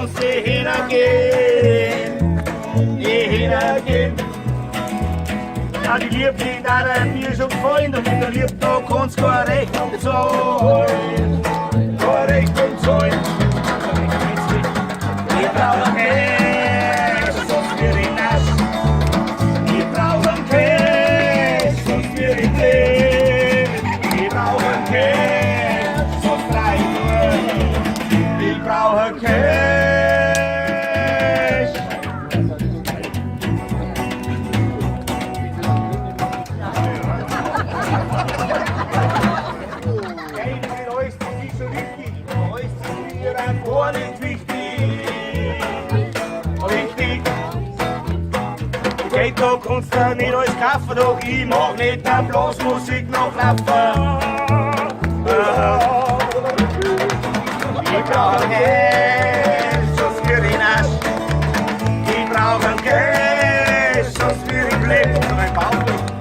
uns die hingehen. Ja, die liebt ihn, da der Bier schon gefallen, und wenn du liebt, da kannst du kein Recht und zahlen. Kein Recht und zahlen. Wir brauchen Cash, sonst wir ihn nasch. Wir brauchen Cash, sonst wir ihn leben. Wir brauchen Cash, sonst reicht nur. Wir brauchen Cash. Gar nicht wichtig. Okay, da kannst du nicht alles kaufen, doch ich mach nicht an Blasmusik noch laufen. Ich brauch Cash, sonst wir in Asch. Ich brauch Cash, sonst wir in Blech.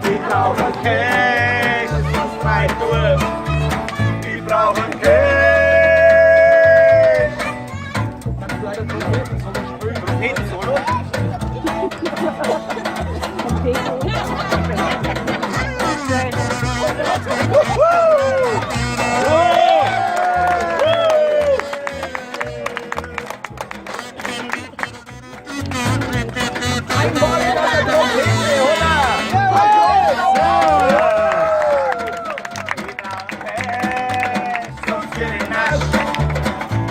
Ich brauch Cash, sonst weit durch. Ich brauch Cash.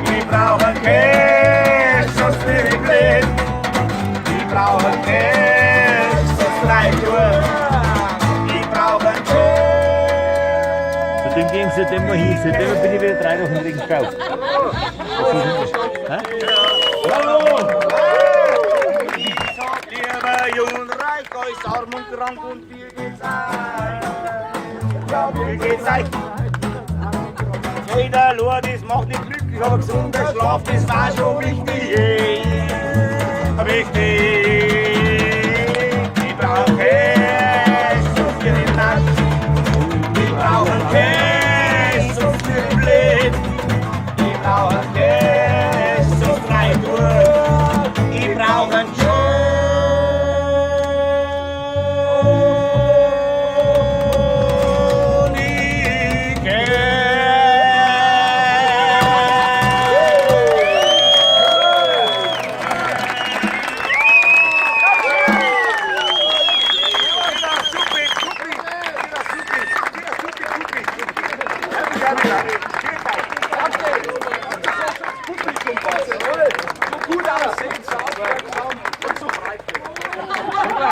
Wir brauchen Cash, sonst bin ich blind. Wir brauchen Cash, sonst reicht nur. Wir brauchen Cash. Seitdem gehen sie dem mal hin, seitdem bin ich wieder 3 Wochen wegen Stau. Hallo! Ich sag lieber jung und reich, euch arm und krank und wie geht's euch? Ja, wie geht's euch? Jeder Lord, das macht nicht glücklich, aber gesunder Schlaf, das war schon wichtig. Wir brauchen Cash, sonst wir nicht nass. Wir brauchen Cash, sonst wir nicht blöd. Wir brauchen Cash, sonst reicht nur. Wir brauchen Gut aussehen,